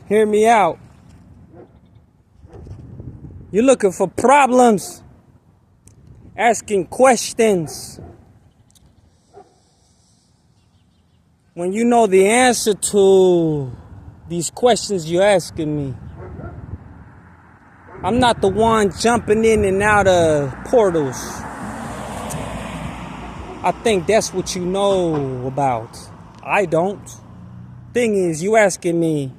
Hear me out. You're looking for problems, asking questions. When you know the answer to these questions you're asking me, I'm not the one jumping in and out of portals. I think that's what you know about. I don't. Thing is, you asking me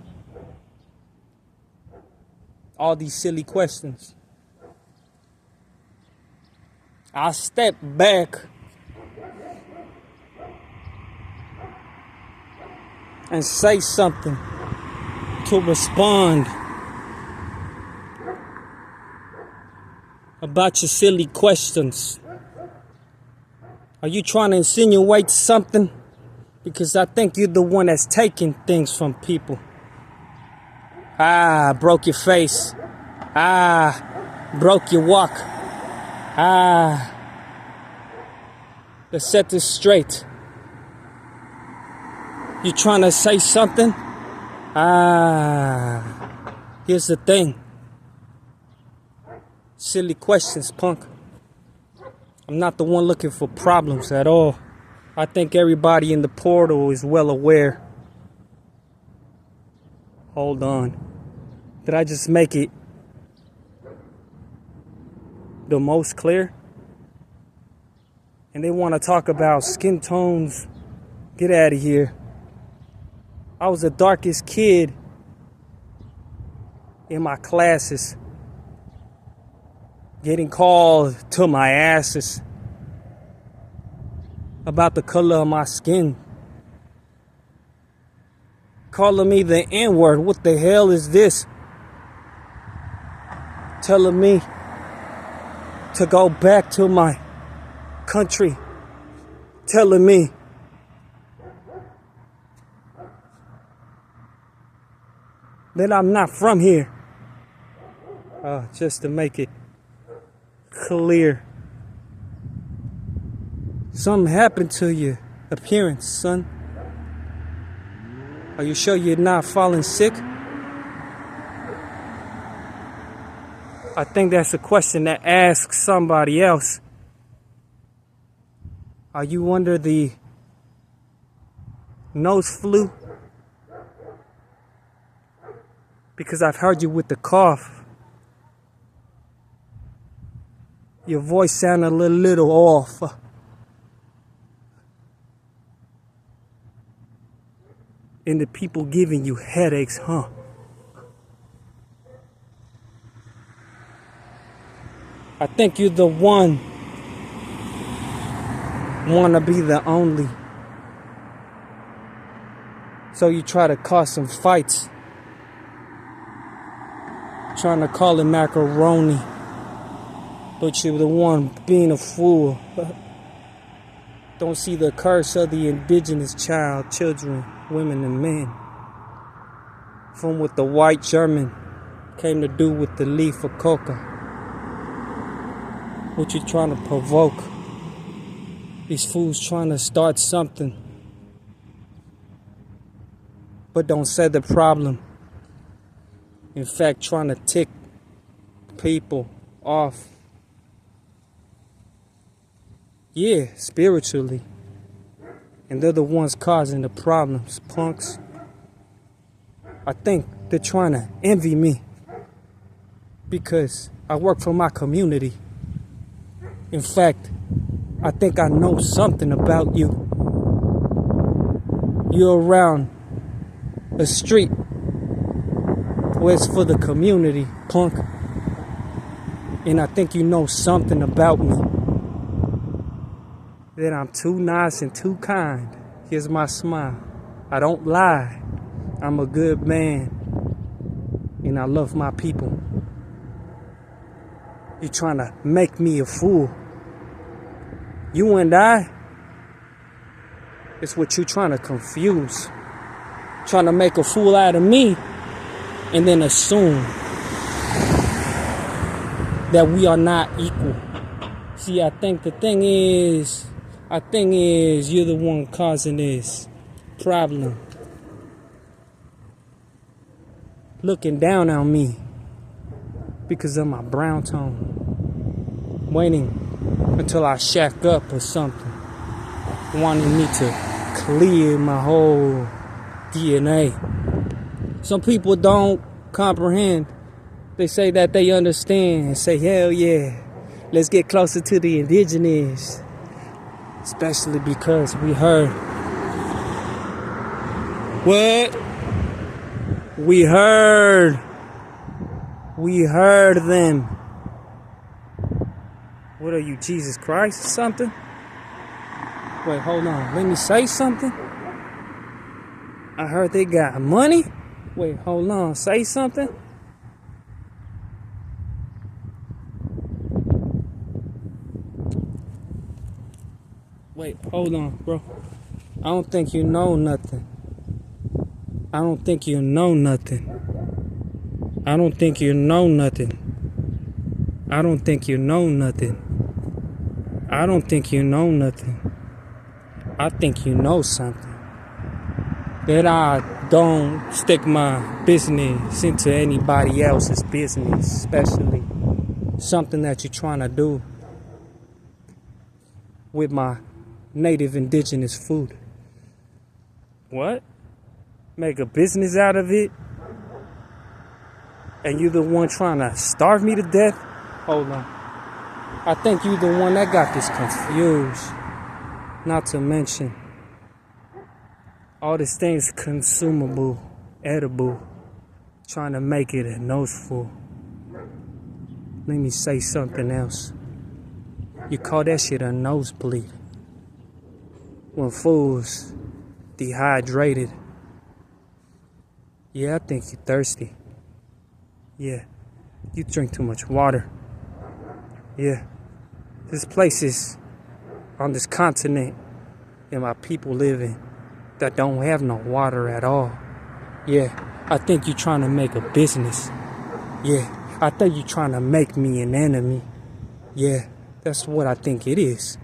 all these silly questions. I step back and say something to respond about your silly questions. Are you trying to insinuate something? Because I think you're the one that's taking things from people. Broke your face. Broke your walk. Let's set this straight. You trying to say something? Here's the thing. Silly questions, punk. I'm not the one looking for problems at all. I think everybody in the portal is well aware. Hold on. Did I just make it the most clear? And they want to talk about skin tones. Get out of here. I was the darkest kid in my classes, getting called to my asses about the color of my skin. Calling me the N-word. What the hell is this? Telling me to go back to my country. Telling me that I'm not from here. Just to make it clear. Something happened to your appearance, son. Are you sure you're not falling sick? I think that's a question that asks somebody else. Are you under the nose flu? Because I've heard you with the cough. Your voice sounded a little off. And the people giving you headaches, huh? I think you're the one wanna be the only. So you try to cause some fights. Trying to call it macaroni. But you're the one being a fool. Don't see the curse of the indigenous child, children, women, and men. From what the white German came to do with the leaf of coca. What you trying to provoke? These fools trying to start something. But don't say the problem. In fact, trying to tick people off. Yeah, spiritually. And they're the ones causing the problems, punks. I think they're trying to envy me because I work for my community. In fact, I think I know something about you. You're around a street where it's for the community, punk. And I think you know something about me. That I'm too nice and too kind. Here's my smile. I don't lie. I'm a good man. And I love my people. You're trying to make me a fool. You and I, it's what you're trying to confuse. Trying to make a fool out of me and then assume that we are not equal. See, I think the thing is you're the one causing this problem. looking down on me because of my brown tone. Waiting until I shack up or something. Wanting me to clear my whole DNA. Some people don't comprehend. They say that they understand and say, hell yeah, let's get closer to the indigenous. Especially because we heard. What? We heard them. What are you, Jesus Christ or something? Wait, hold on. Let me say something. I heard they got money. Wait, hold on. Say something. Wait, hold on, bro. I don't think you know nothing. I don't think you know nothing. I don't think you know nothing. I don't think you know nothing. I don't think you know nothing. I think you know something. That I don't stick my business into anybody else's business, especially something that you're trying to do with my native indigenous food. What? Make a business out of it? And you the one trying to starve me to death? Hold on. I think you the one that got this confused. Not to mention, all this thing's consumable, edible, trying to make it a noseful. Let me say something else. You call that shit a nosebleed. When fool's dehydrated. Yeah, I think you're thirsty. Yeah, you drink too much water. Yeah, this place is on this continent and my people live in that don't have no water at all. Yeah, I think you're trying to make a business. Yeah, I think you're trying to make me an enemy. Yeah, that's what I think it is.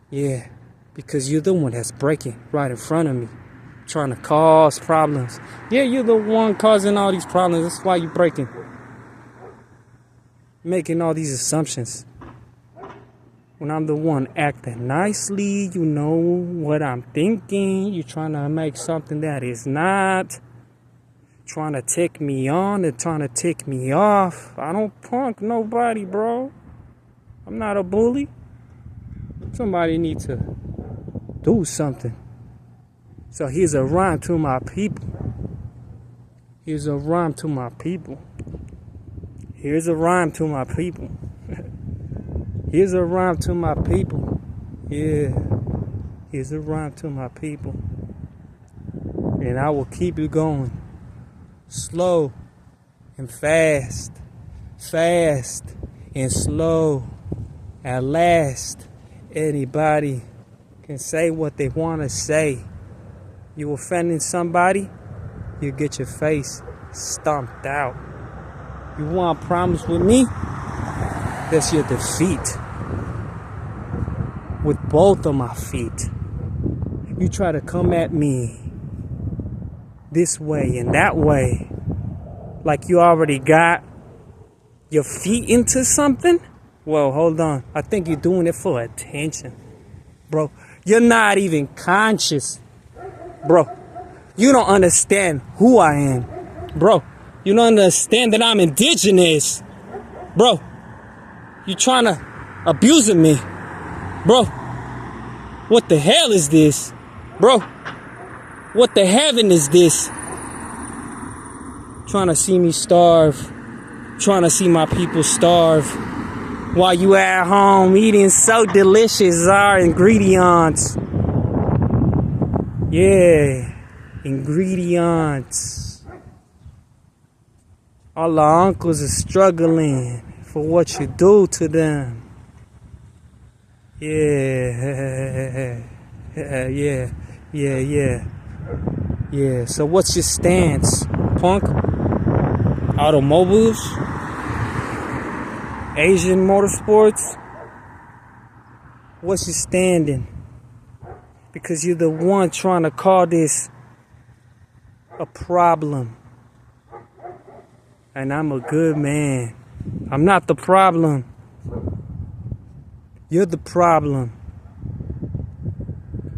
Yeah, because you're the one that's breaking right in front of me, trying to cause problems. Yeah, you're the one causing all these problems. That's why you're breaking. Making all these assumptions. When I'm the one acting nicely, you know what I'm thinking. You're trying to make something that is not. Trying to tick me on and trying to tick me off. I don't punk nobody, bro. I'm not a bully. Somebody needs to do something. So here's a rhyme to my people. Here's a rhyme to my people. Here's a rhyme to my people. Here's a rhyme to my people. Yeah. Here's a rhyme to my people. And I will keep it going. Slow and fast. Fast and slow. At last, anybody can say what they want to say. You offending somebody, you get your face stomped out. You want problems with me? That's your defeat. With both of my feet. You try to come at me this way and that way, like you already got your feet into something? Well, hold on. I think you're doing it for attention. Bro, you're not even conscious. Bro, you don't understand who I am. Bro, you don't understand that I'm indigenous. Bro, you trying to abuse me. Bro, what the hell is this? Bro, what the heaven is this? Trying to see me starve. Trying to see my people starve. While you at home eating so delicious our ingredients. Yeah, ingredients. All our uncles are struggling for what you do to them. Yeah, yeah. So what's your stance, punk? Automobiles? Asian motorsports? What's your standing? Because you're the one trying to call this a problem. And I'm a good man. I'm not the problem. You're the problem.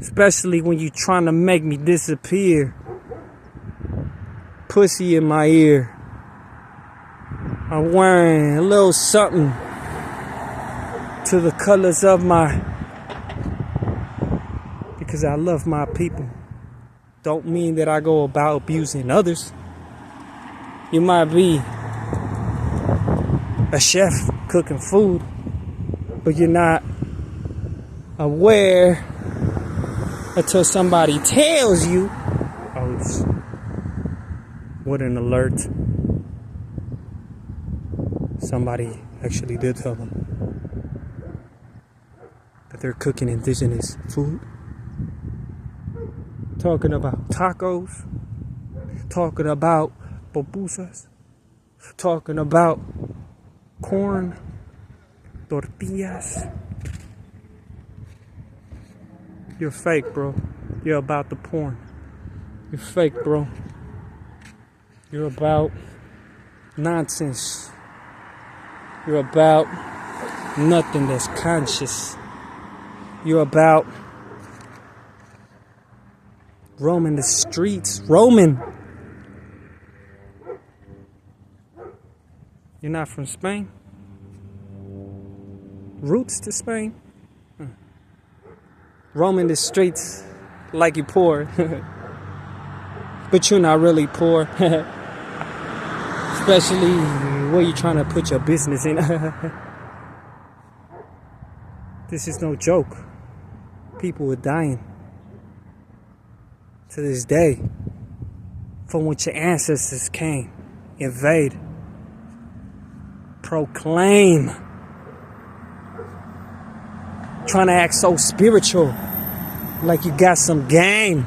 Especially when you're trying to make me disappear. Pussy in my ear. I'm wearing a little something to the colors of my... Because I love my people. Don't mean that I go about abusing others. You might be a chef cooking food, but you're not aware until somebody tells you. Oh, what an alert. Somebody actually did tell them that they're cooking indigenous food. Talking about tacos. Talking about pupusas. Talking about corn, tortillas. You're fake, bro. You're about the porn. You're fake, bro. You're about nonsense. You're about nothing that's conscious. You're about roaming the streets. Roaming. You're not from Spain? Roots to Spain? Roaming the streets like you're poor. But you're not really poor. Especially where you're trying to put your business in. This is no joke. People are dying to this day from which your ancestors came. Invade. Proclaim. Trying to act so spiritual, like you got some game.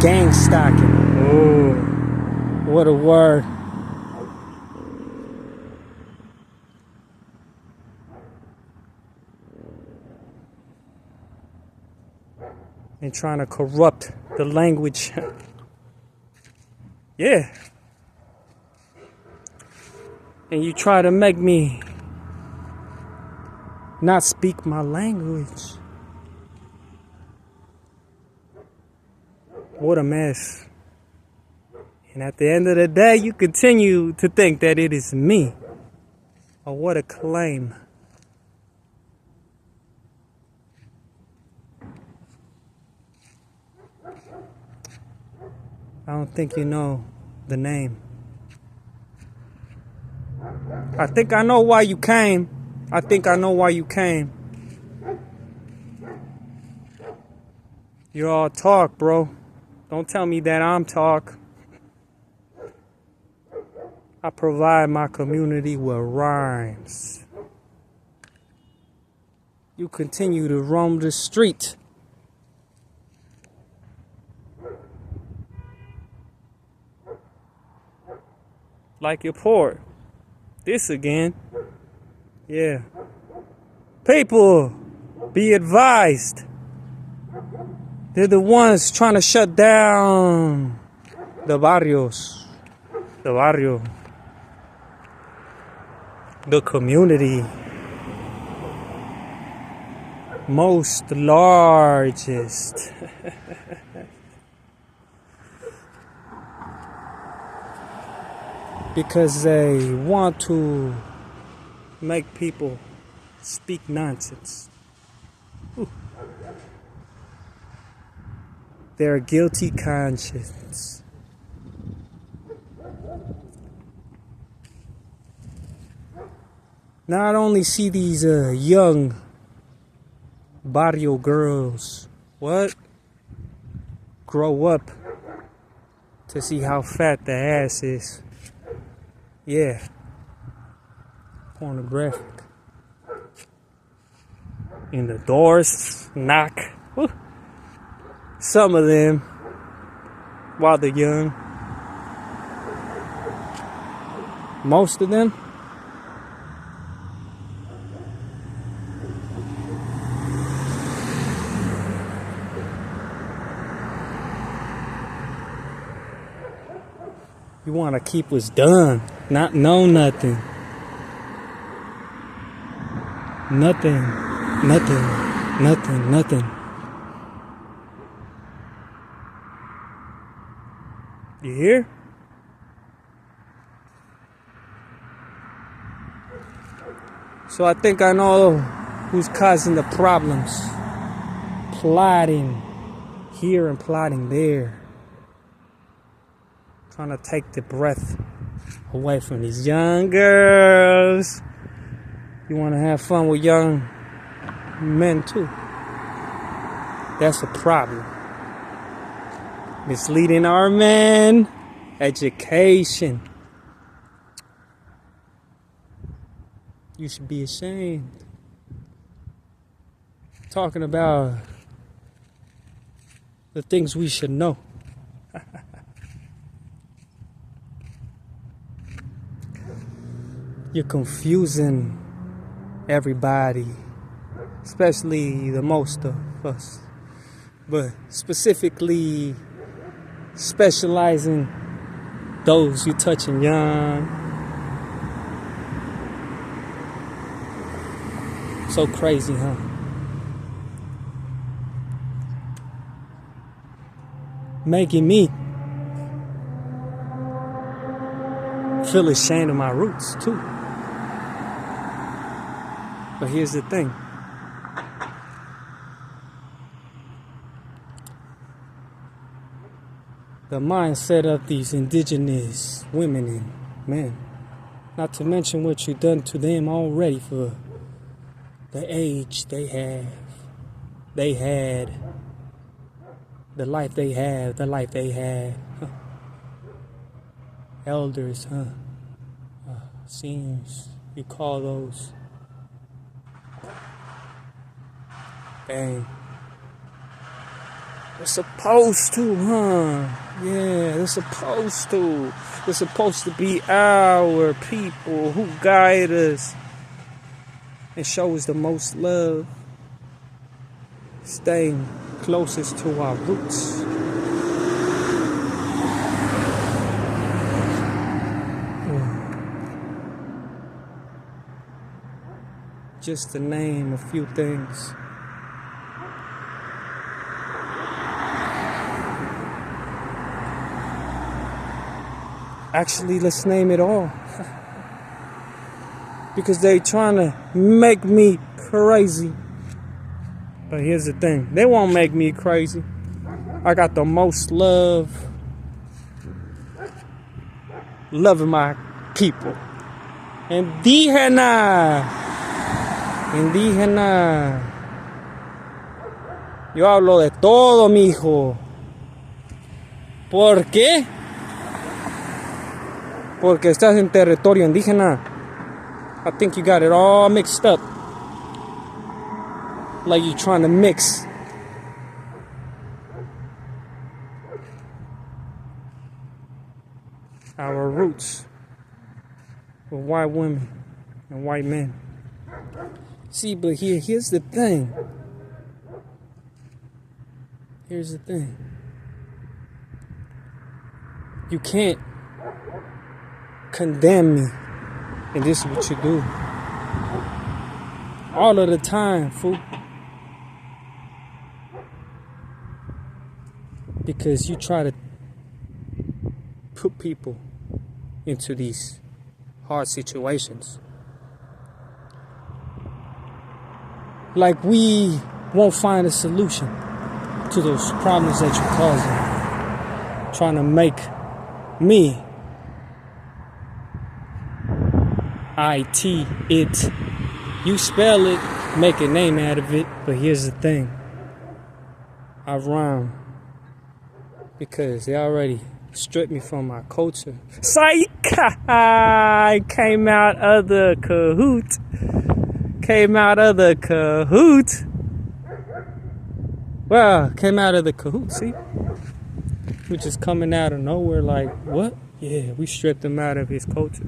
Gang stocking. Oh, what a word. And trying to corrupt the language. Yeah. And you try to make me not speak my language. What a mess. And at the end of the day, you continue to think that it is me. Oh, what a claim. I don't think you know the name. I think I know why you came. I think I know why you came. You're all talk, bro. Don't tell me that I'm talk. I provide my community with rhymes. You continue to roam the street. Like you're poor. This again. Yeah. People, be advised. They're the ones trying to shut down the barrios. The barrio. The community. Most largest. Because they want to make people speak nonsense. Ooh. Their guilty conscience. Not only see these young barrio girls, grow up to see how fat the ass is. Yeah. Pornographic. And the doors knock. Woo. Some of them, while they're young. Most of them, You want to keep us dumb, not know nothing. Nothing, nothing, nothing, nothing. You hear? So I think I know who's causing the problems. Plotting here and plotting there. Trying to take the breath away from these young girls. You want to have fun with young men too. That's a problem. Misleading our men. Education. You should be ashamed. Talking about the things we should know. You're confusing everybody, especially the most of us, but specifically specializing those you touching young. So crazy, huh? Making me feel ashamed of my roots too. But here's the thing. The mindset of these indigenous women and men, not to mention what you've done to them already for the age they had, the life they have, the life they had. Huh. Elders, huh? Seniors, you call those. Dang. They're supposed to, huh? Yeah, they're supposed to. They're supposed to be our people who guide us and show us the most love. Staying closest to our roots. Just to name a few things. Actually, let's name it all. Because they trying to make me crazy. But here's the thing. They won't make me crazy. I got the most love. Loving my people. Indígena. Yo hablo de todo, mijo. ¿Por qué? Porque estás en territorio indígena. I think you got it all mixed up. Like you're trying to mix our roots with white women and white men. See, but here's the thing. Here's the thing. You can't condemn me, and this is what you do all of the time, fool. Because you try to put people into these hard situations. Like we won't find a solution to those problems that you're causing. Trying to make me it. You spell it, make a name out of it, but here's the thing. I rhyme because they already stripped me from my culture. Psych! I came out of the cahoot. Well, came out of the cahoot, see? We're just coming out of nowhere like, what? Yeah, we stripped him out of his culture.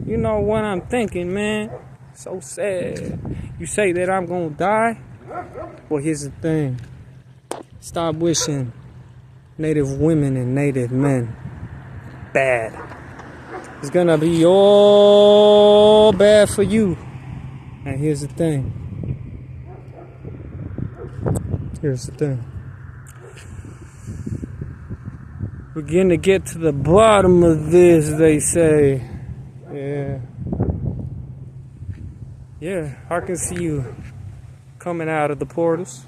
You know what I'm thinking, man? So sad. You say that I'm gonna die? Well, here's the thing. Stop wishing Native women and Native men bad. it's gonna be all bad for you. And here's the thing. We're gonna get to the bottom of this, they say. Yeah, I can see you coming out of the portals.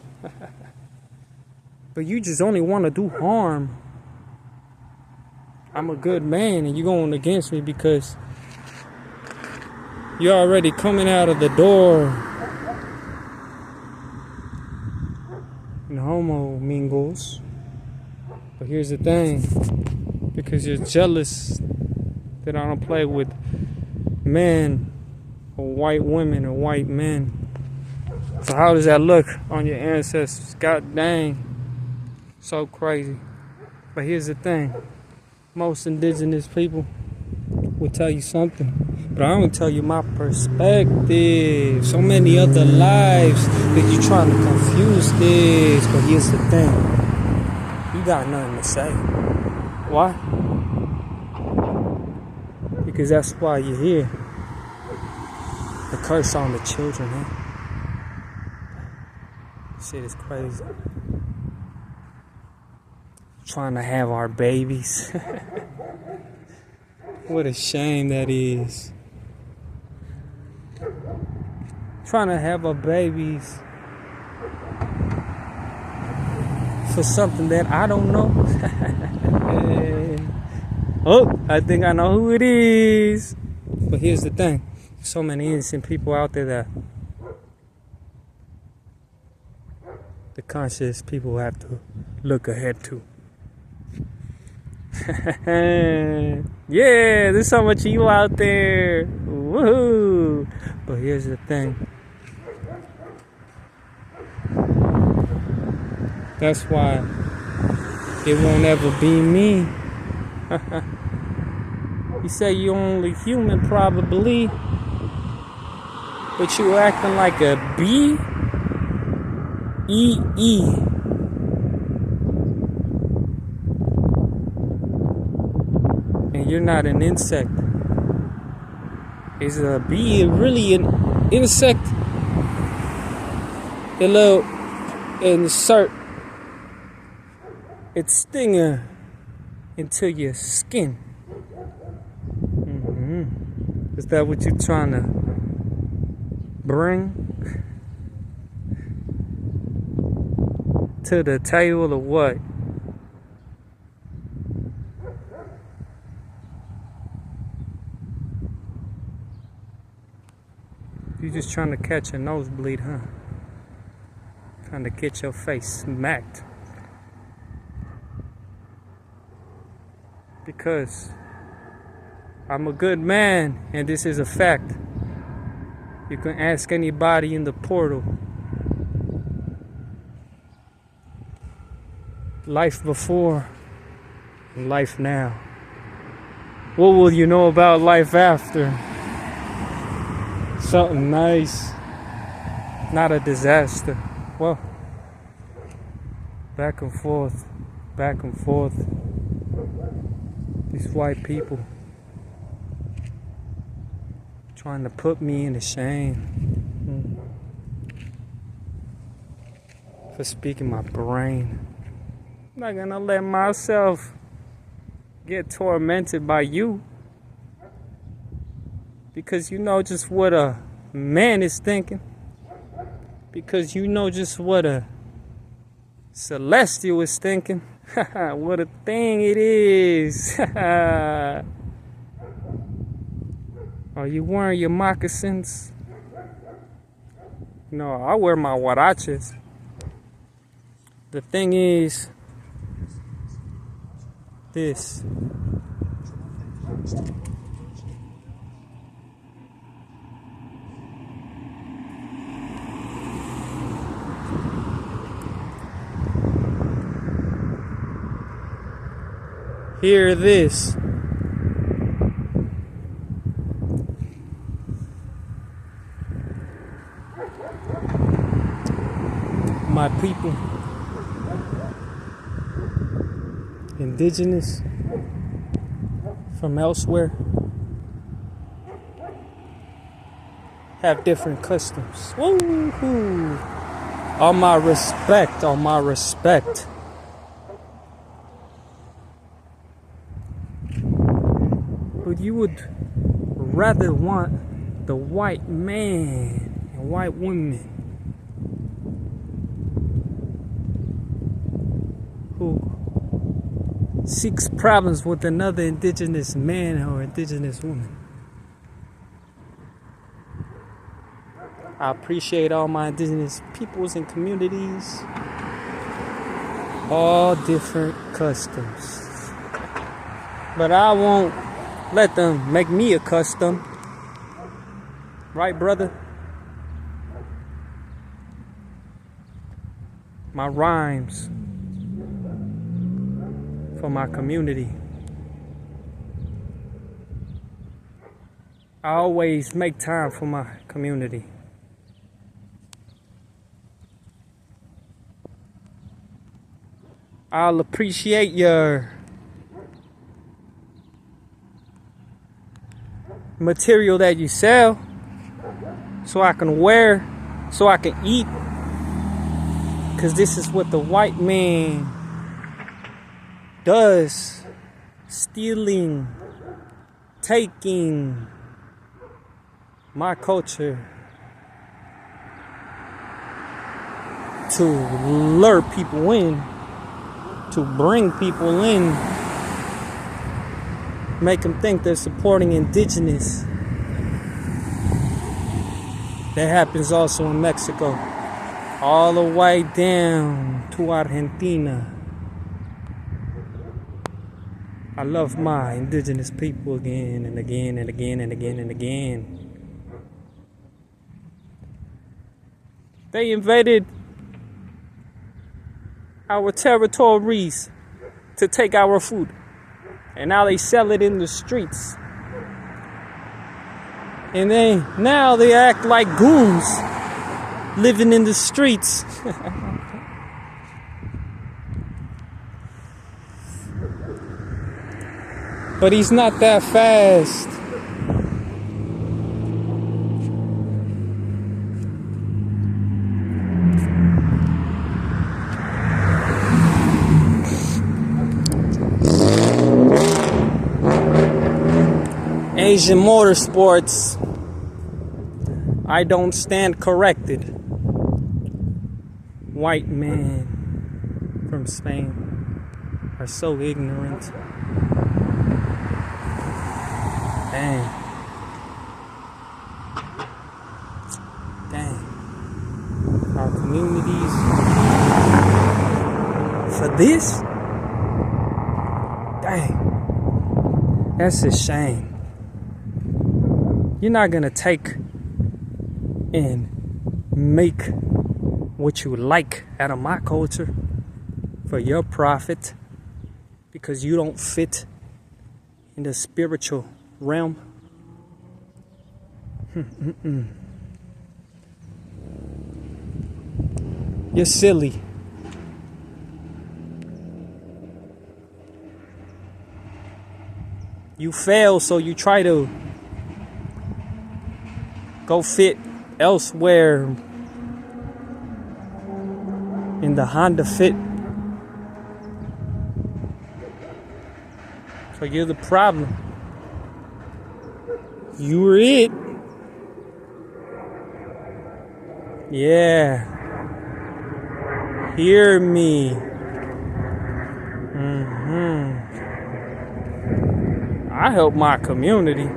But you just only want to do harm. I'm a good man and you're going against me because you're already coming out of the door in homo mingles. But here's the thing, because you're jealous that I don't play with men or white women or white men. So how does that look on your ancestors? God dang, so crazy. But here's the thing, most indigenous people will tell you something, but I don't tell you my perspective. So many other lives that you're trying to confuse this. But here's the thing, you got nothing to say. Why? Because that's why you're here. The curse on the children, huh? Shit is crazy. Trying to have our babies. What a shame that is. Trying to have our babies for something that I don't know. Oh, I think I know who it is. But here's the thing. So many innocent people out there that the conscious people have to look ahead to. Yeah, there's so much evil out there. Woohoo! But here's the thing. That's why it won't ever be me. You say you're only human, probably, but you acting like a bee? E-E. And you're not an insect. Is a bee really an insect? It'll insert its stinger into your skin. Is that what you're trying to bring to the table, or what? You're just trying to catch a nosebleed, huh? Trying to get your face smacked. Because I'm a good man, and this is a fact. You can ask anybody in the portal. Life before, and life now. What will you know about life after? Something nice, not a disaster. Well, back and forth. These white people trying to put me in shame for speaking my brain. I'm not gonna let myself get tormented by you, because you know just what a man is thinking, because you know just what a celestial is thinking. What a thing it is. Are you wearing your moccasins? No, I wear my huaraches. The thing is this. Hear this. My people, indigenous from elsewhere, have different customs. Woo-hoo. All my respect, all my respect. But you would rather want the white man and white woman who seeks problems with another indigenous man or indigenous woman. I appreciate all my indigenous peoples and communities, all different customs. But I won't let them make me a custom. Right, brother? My rhymes for my community. I always make time for my community. I'll appreciate your material that you sell so I can wear, so I can eat, because this is what the white man does. Stealing, taking my culture to lure people in, to bring people in, make them think they're supporting indigenous. That happens also in Mexico, all the way down to Argentina. I love my indigenous people again and again and again and again and again. They invaded our territories to take our food, and now they sell it in the streets. And now they act like goons living in the streets. But he's not that fast. Asian motorsports, I don't stand corrected. White men from Spain are so ignorant. Dang. Our communities for this? Dang. That's a shame. You're not gonna take and make what you like out of my culture for your profit because you don't fit in the spiritual realm. You're silly. You fail, so you try to go fit elsewhere in the Honda Fit. So you're the problem. You were it. Yeah. Hear me. I help my community.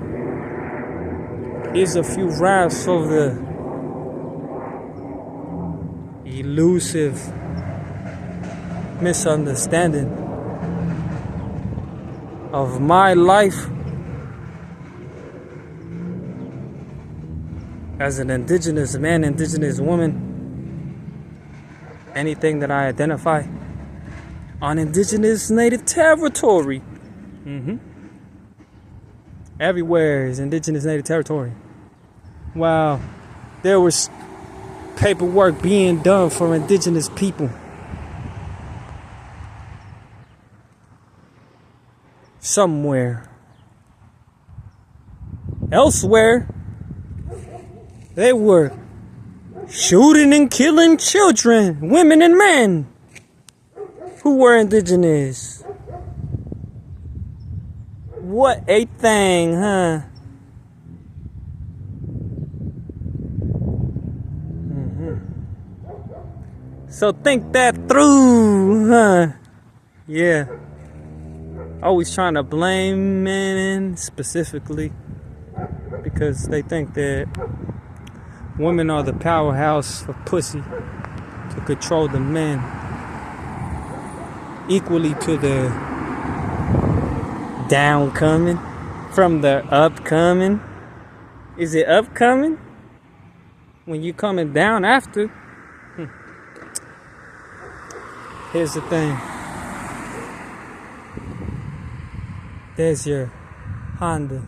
Here's a few rhymes for the elusive misunderstanding of my life as an indigenous man, indigenous woman, anything that I identify on indigenous native territory. Everywhere is indigenous native territory. Wow, there was paperwork being done for indigenous people. Somewhere. Elsewhere, They were shooting and killing children, women, and men who were indigenous. What a thing, huh? So think that through, huh? Yeah. Always trying to blame men specifically because they think that women are the powerhouse of pussy to control the men equally to the downcoming from the upcoming. Is it upcoming? When you coming down after? Here's the thing. There's your Honda.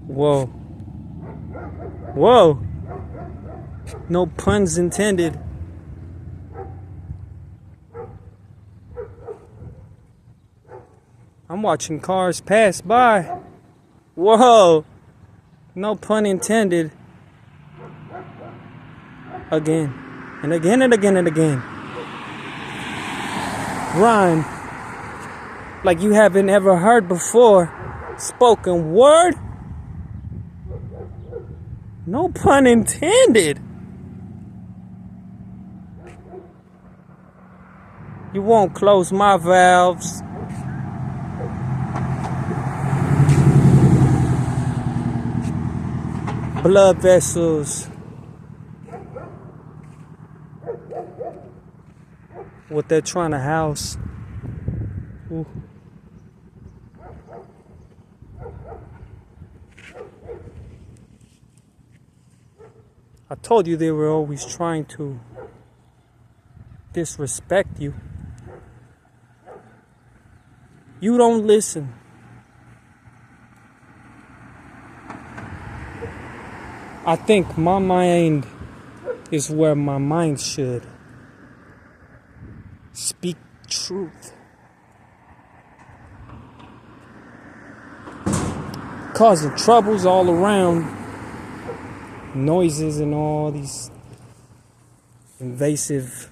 Whoa. Whoa. No puns intended. I'm watching cars pass by. Whoa. No pun intended. Again. And again and again and again. Rhyme. Like you haven't ever heard before. Spoken word. No pun intended. You won't close my valves. Blood vessels. What they're trying to house. Ooh. I told you they were always trying to disrespect you. You don't listen. I think my mind is where my mind should speak truth. Causing troubles all around. Noises and all these invasive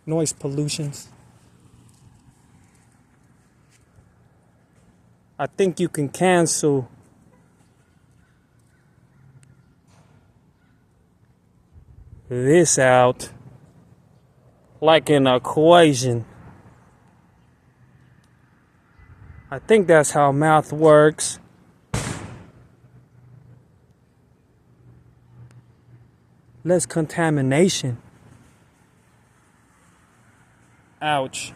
noise pollutions. I think you can cancel this out like an equation. I think that's how math works. Less contamination. Ouch.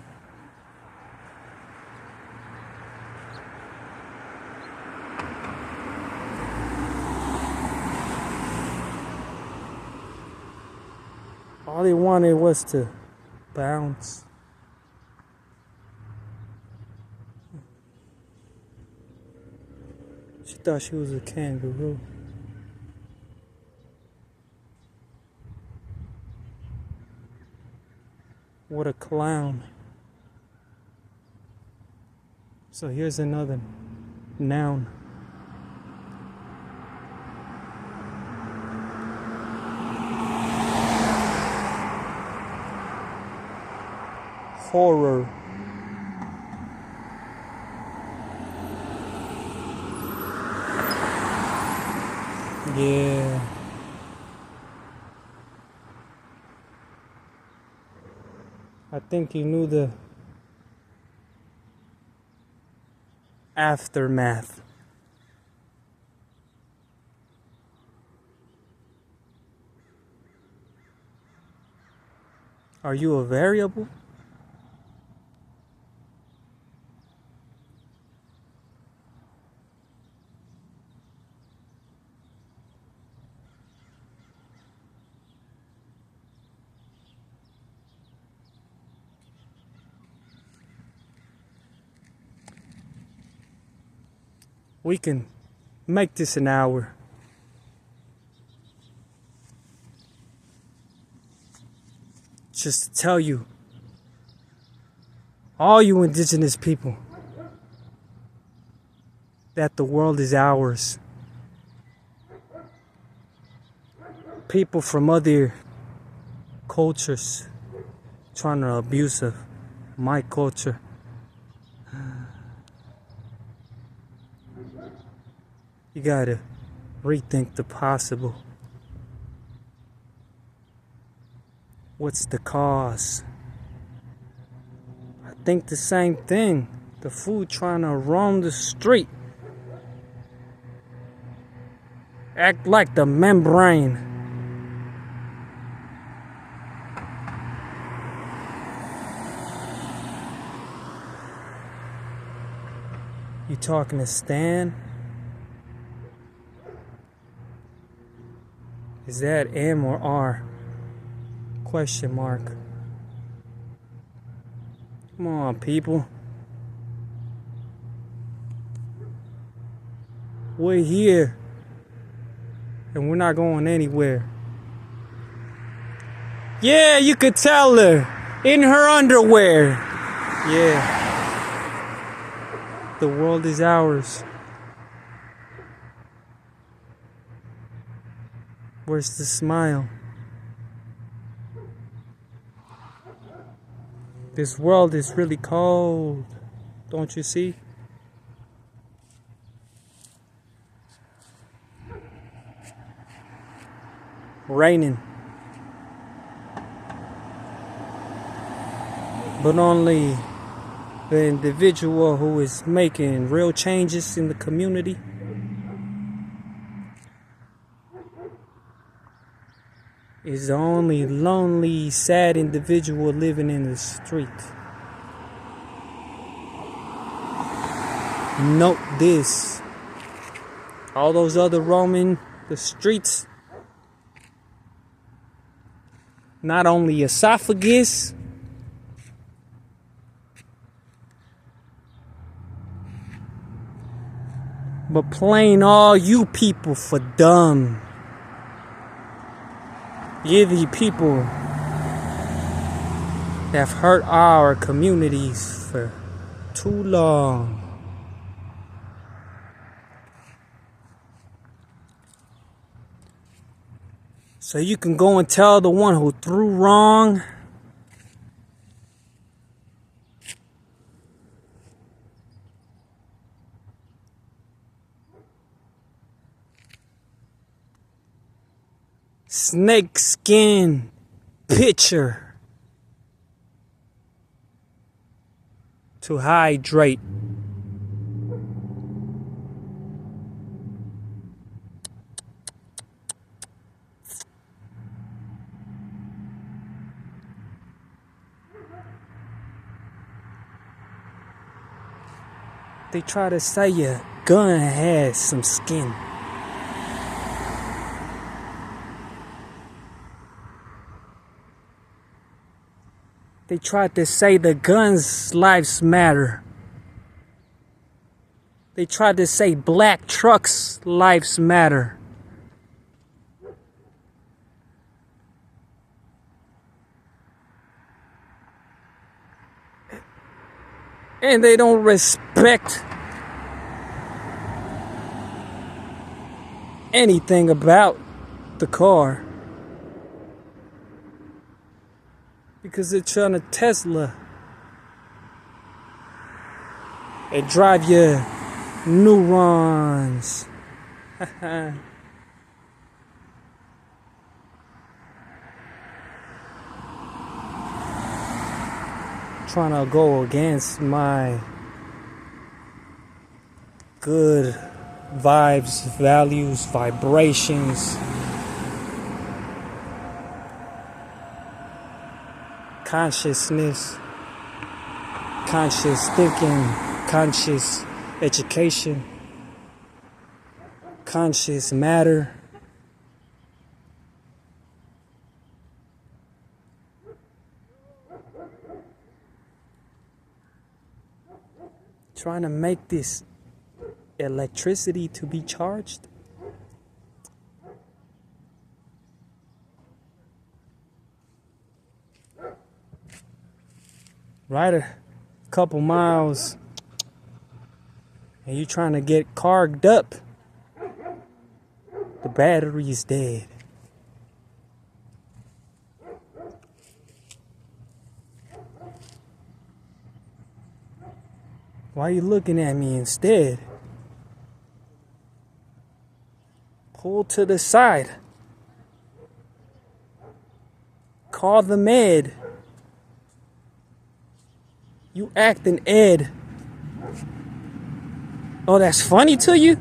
All they wanted was to bounce. She thought she was a kangaroo. What a clown. So here's another noun. Horror. Yeah. I think you knew the aftermath. Are you a variable? We can make this an hour. Just to tell you all you indigenous people, that the world is ours. People from other cultures trying to abuse of my culture. You gotta rethink the possible. What's the cause? I think the same thing. The food trying to roam the street. Act like the membrane. You talking to Stan? Is that M or R? Question mark. Come on, people. We're here. And we're not going anywhere. Yeah, you could tell her. In her underwear. Yeah. The world is ours. Where's the smile? This world is really cold. Don't you see? Raining. But only the individual who is making real changes in the community is the only lonely, sad individual living in the street. Note this. All those other roaming the streets, not only esophagus, but playing all you people for dumb. You're the people that have hurt our communities for too long. So you can go and tell the one who threw wrong. Snake skin pitcher to hydrate. They try to say your gun has some skin. They tried to say the guns' lives matter. They tried to say black trucks' lives matter. And they don't respect anything about the car. Because they're trying to Tesla and drive your neurons. Trying to go against my good vibes, values, vibrations, consciousness, conscious thinking, conscious education, conscious matter. Trying to make this electricity to be charged. Write a couple miles and you're trying to get carged up, the battery is dead. Why are you looking at me instead? Pull to the side. Call the med. You acting Ed. Oh, that's funny to you?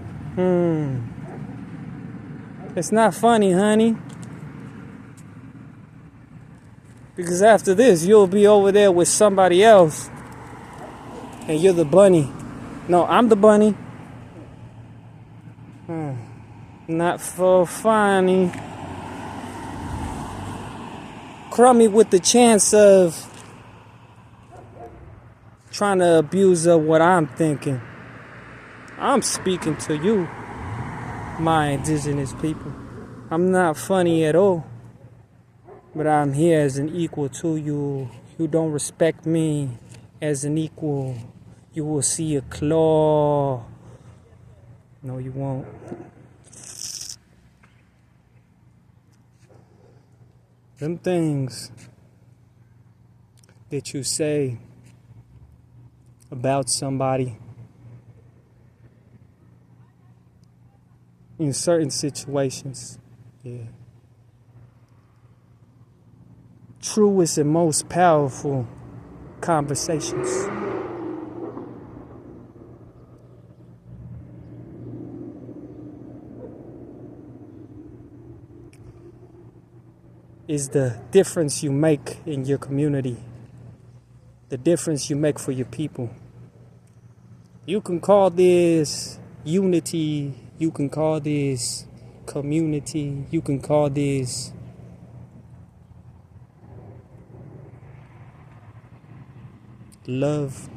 It's not funny, honey. Because after this, you'll be over there with somebody else. And you're the bunny. No, I'm the bunny. Not so funny. Crummy with the chance of trying to abuse of what I'm thinking. I'm speaking to you, my indigenous people. I'm not funny at all. But I'm here as an equal to you. You don't respect me as an equal. You will see a claw. No, you won't. Them things that you say about somebody in certain situations, truest and most powerful conversations. Is the difference you make in your community, the difference you make for your people. You can call this unity, you can call this community, you can call this love.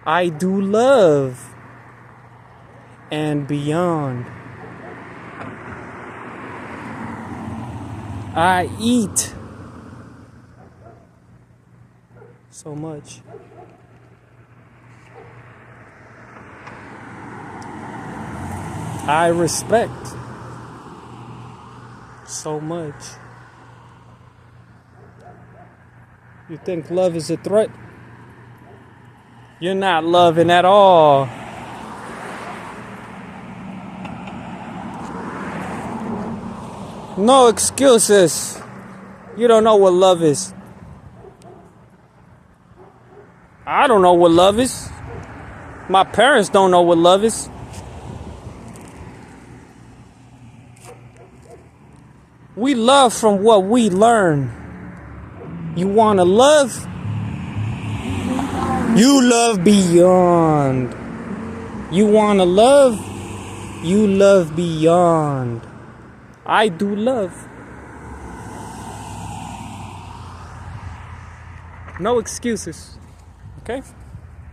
I do love and beyond. I eat so much. I respect so much. You think love is a threat? You're not loving at all. No excuses. You don't know what love is. I don't know what love is. My parents don't know what love is. We love from what we learn. You want to love? You love beyond. You want to love? You love beyond. I do love. No excuses. Okay?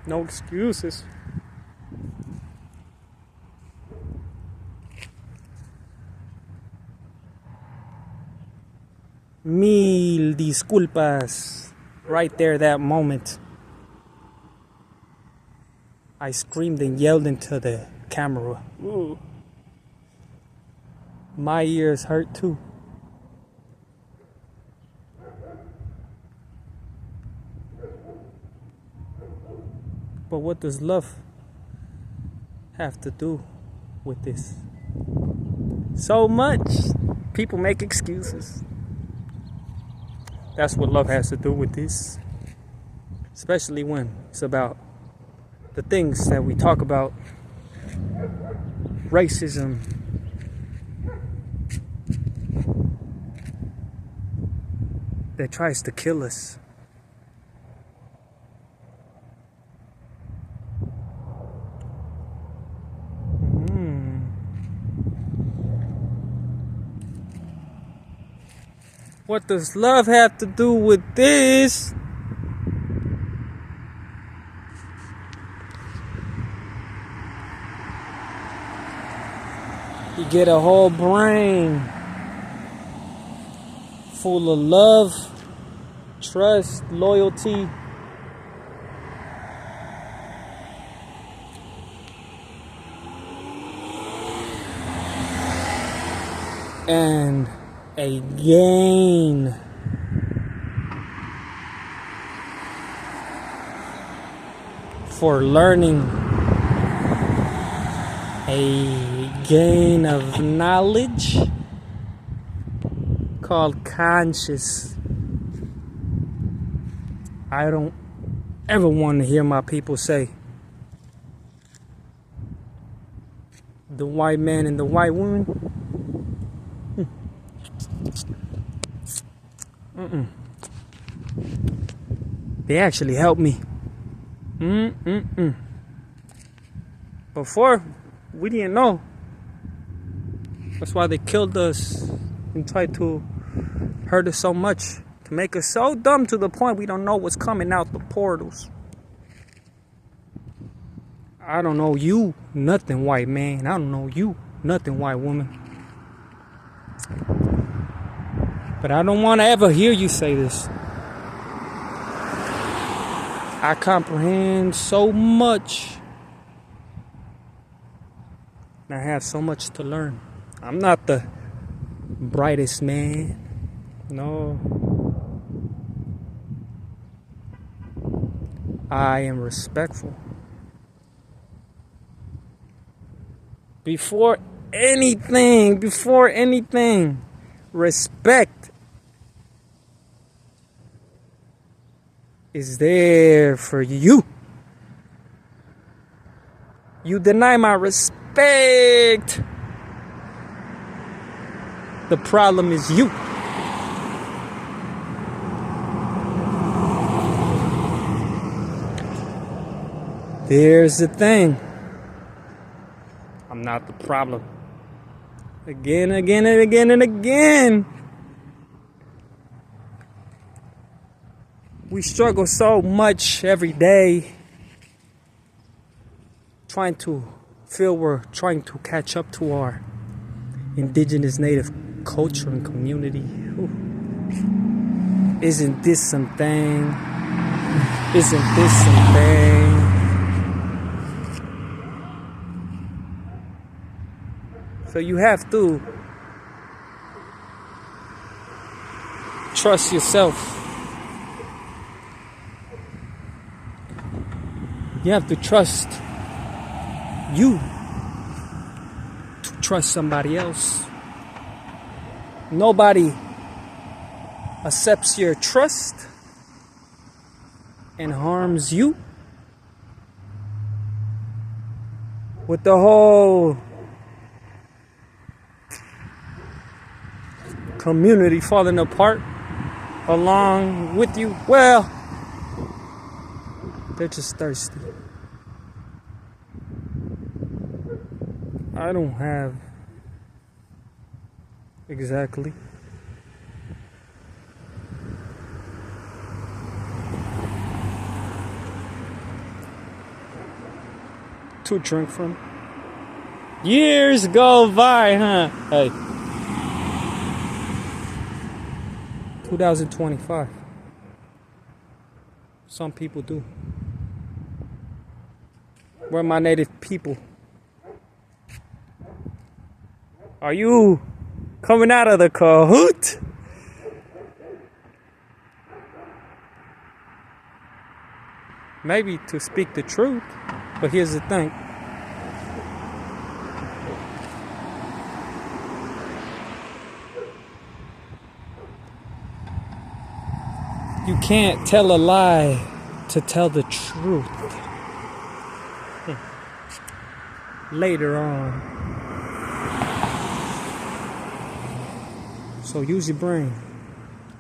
No excuses. Mil disculpas. Right there, that moment. I screamed and yelled into the camera. Ooh. My ears hurt too. But what does love have to do with this? So much. People make excuses. That's what love has to do with this. Especially when it's about the things that we talk about. Racism. That tries to kill us. What does love have to do with this? You get a whole brain full of love, trust, loyalty, and a gain for learning, a gain of knowledge called conscious. I don't ever want to hear my people say the white man and the white woman. They actually helped me. Before, we didn't know. That's why they killed us and tried to hurt us so much, to make us so dumb to the point we don't know what's coming out the portals. I don't know you, nothing white man. I don't know you, nothing white woman. But I don't want to ever hear you say this. I comprehend so much. And I have so much to learn. I'm not the brightest man. No. I am respectful. Before anything, respect is there for you. You deny my respect, the problem is you. There's the thing. I'm not the problem. Again. We struggle so much every day trying to feel we're trying to catch up to our indigenous native culture and community. Ooh. Isn't this something? So you have to trust yourself. You have to trust you to trust somebody else. Nobody accepts your trust and harms you. With the whole community falling apart along with you, well, they're just thirsty. I don't have exactly to drink from. Years go by, huh? Hey. 2025. Some people do. Where are my native people? Are you coming out of the cahoot? Maybe to speak the truth, but here's the thing. You can't tell a lie to tell the truth. Later on. So use your brain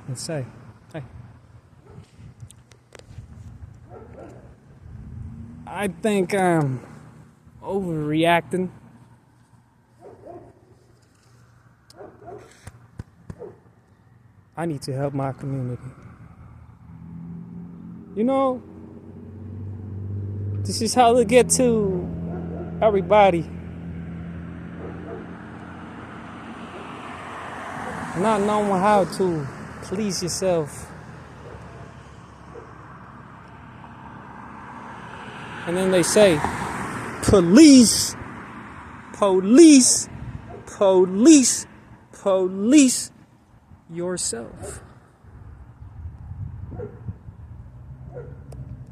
and say, hey, I think I'm overreacting. I need to help my community. You know, this is how they get to everybody. not knowing how to please yourself. And then they say, police, police, police, police yourself.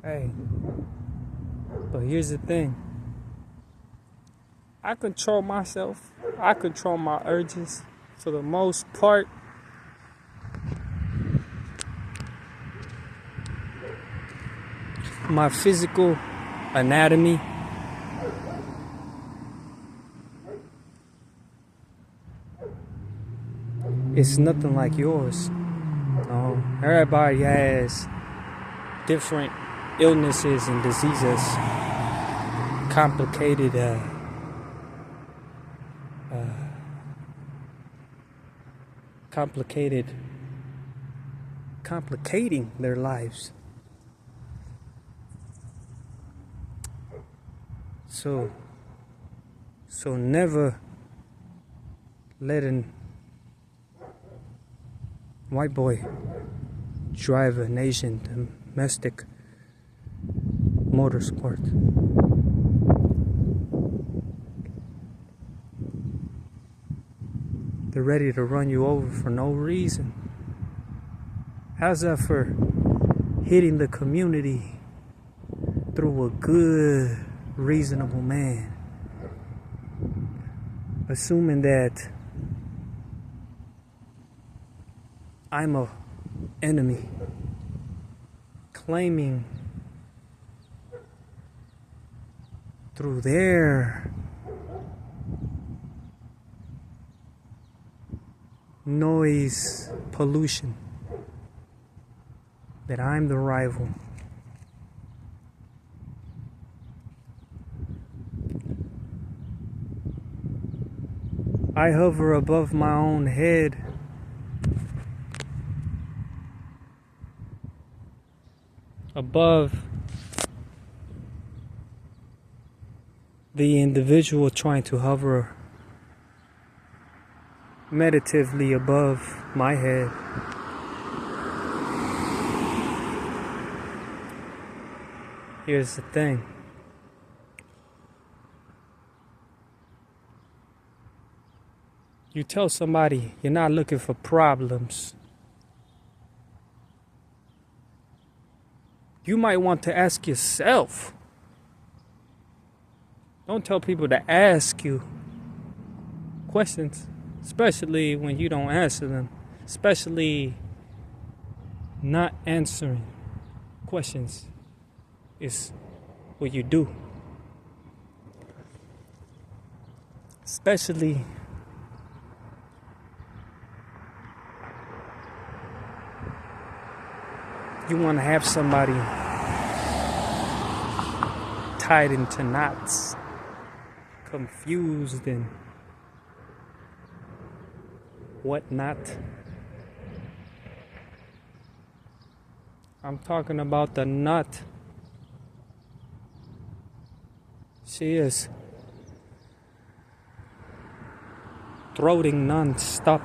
Hey, but here's the thing. I control myself. I control my urges for the most part. My physical anatomy is nothing like yours. Everybody has different illnesses and diseases, complicating their lives. So never let a white boy drive an Asian domestic motorsport. They're ready to run you over for no reason. How's that for hitting the community through a good, reasonable man? Assuming that I'm a enemy, claiming through their noise pollution that I'm the rival. I hover above my own head. Above the individual trying to hover meditatively above my head. Here's the thing. You tell somebody you're not looking for problems. You might want to ask yourself. Don't tell people to ask you questions, especially when you don't answer them, especially not answering questions is what you do. Especially you want to have somebody tied into knots, confused and whatnot. I'm talking about the nut. She is throating non-stop.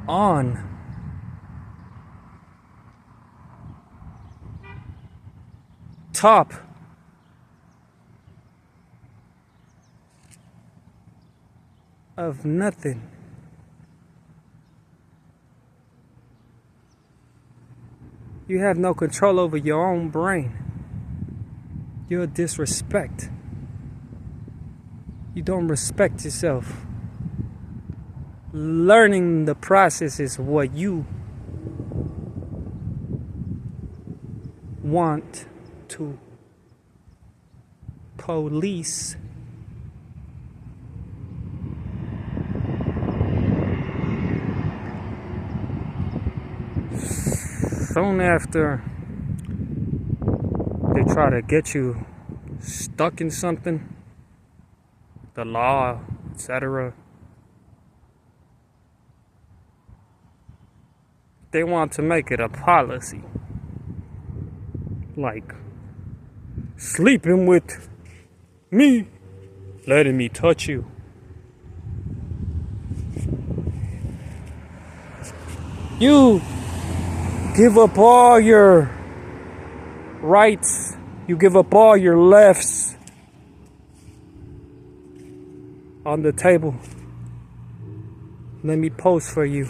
On top of nothing. You have no control over your own brain. You're a disrespect. You don't respect yourself. Learning the process is what you want to police. Soon after they try to get you stuck in something, the law, etc., they want to make it a policy. Like sleeping with Me letting me touch you. You give up all your rights. You give up all your lefts on the table. Let me pose for you.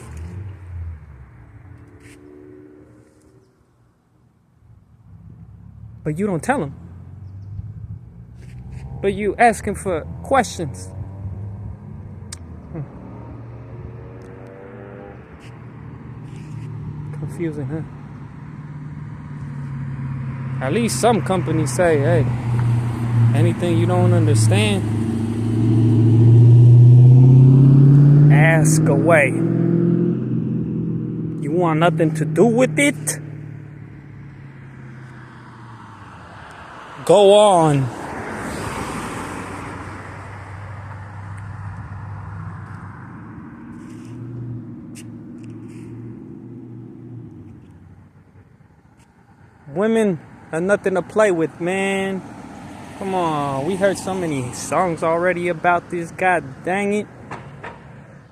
But you don't tell them. But you asking for questions. Confusing, huh? At least some companies say, hey, anything you don't understand, ask away. You want nothing to do with it? Go on. Women are nothing to play with, man. Come on, we heard so many songs already about this. God dang it.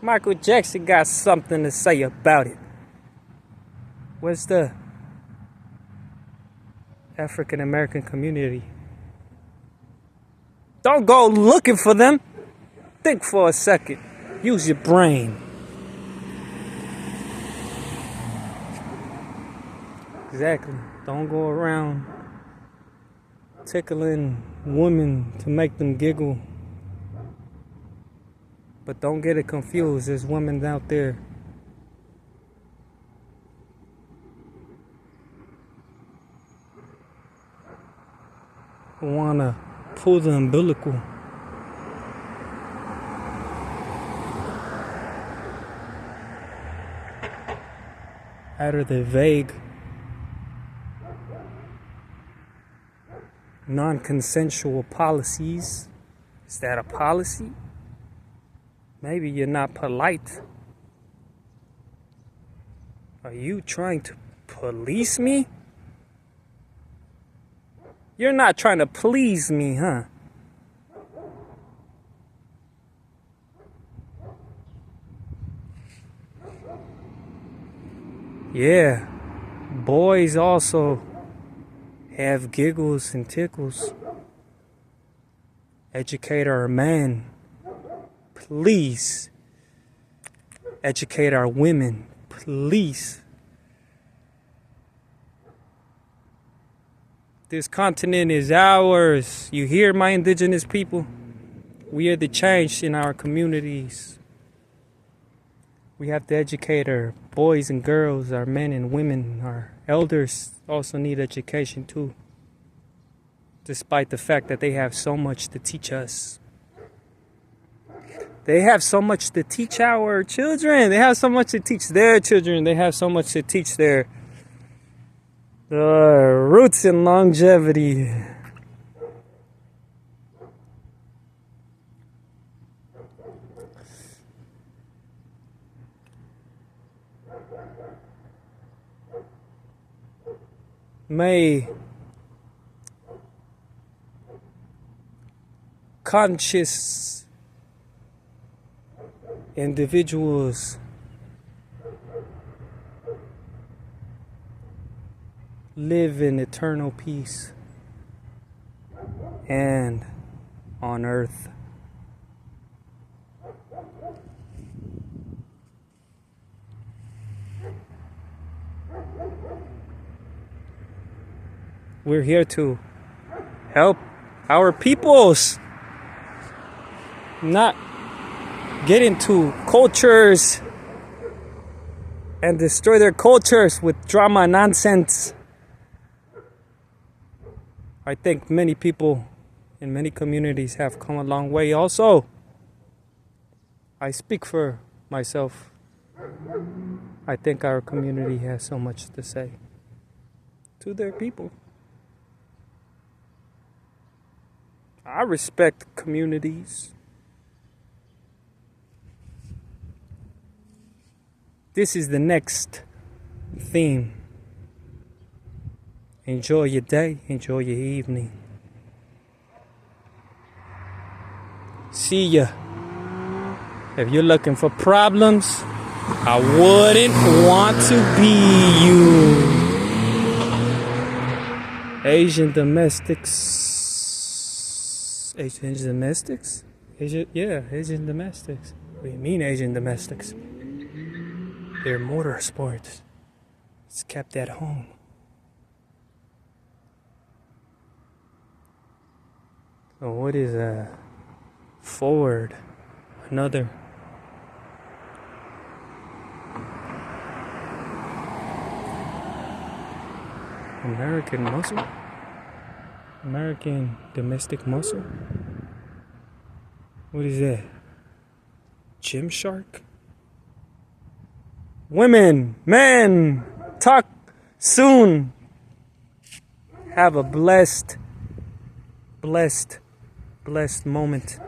Michael Jackson got something to say about it. Where's the African American community? Don't go looking for them. Think for a second. Use your brain. Exactly. Don't go around tickling women to make them giggle. But don't get it confused. There's women out there who wanna pull the umbilical out of the vague, non-consensual policies. Is that a policy? Maybe you're not polite. Are you trying to police me? You're not trying to please me, huh? Yeah, boys also have giggles and tickles. Educate our men. Please. Educate our women. Please. This continent is ours. You hear, my indigenous people? We are the change in our communities. We have to educate our boys and girls, our men and women. Our elders also need education too, despite the fact that they have so much to teach us. They have so much to teach our children. They have so much to teach their children. They have so much to teach their roots and longevity. May conscious individuals live in eternal peace and on earth. We're here to help our peoples not get into cultures and destroy their cultures with drama and nonsense. I think many people in many communities have come a long way also. I speak for myself. I think our community has so much to say to their people. I respect communities. This is the next theme. Enjoy your day, enjoy your evening. see ya. If you're looking for problems, I wouldn't want to be you. Asian domestics. Asian domestics? Asian domestics. What do you mean Asian domestics? They're motorsports. It's kept at home. So what is a Ford? Another. American muscle? American domestic muscle? What is that? Gymshark? Women, men, talk soon. Have a blessed moment.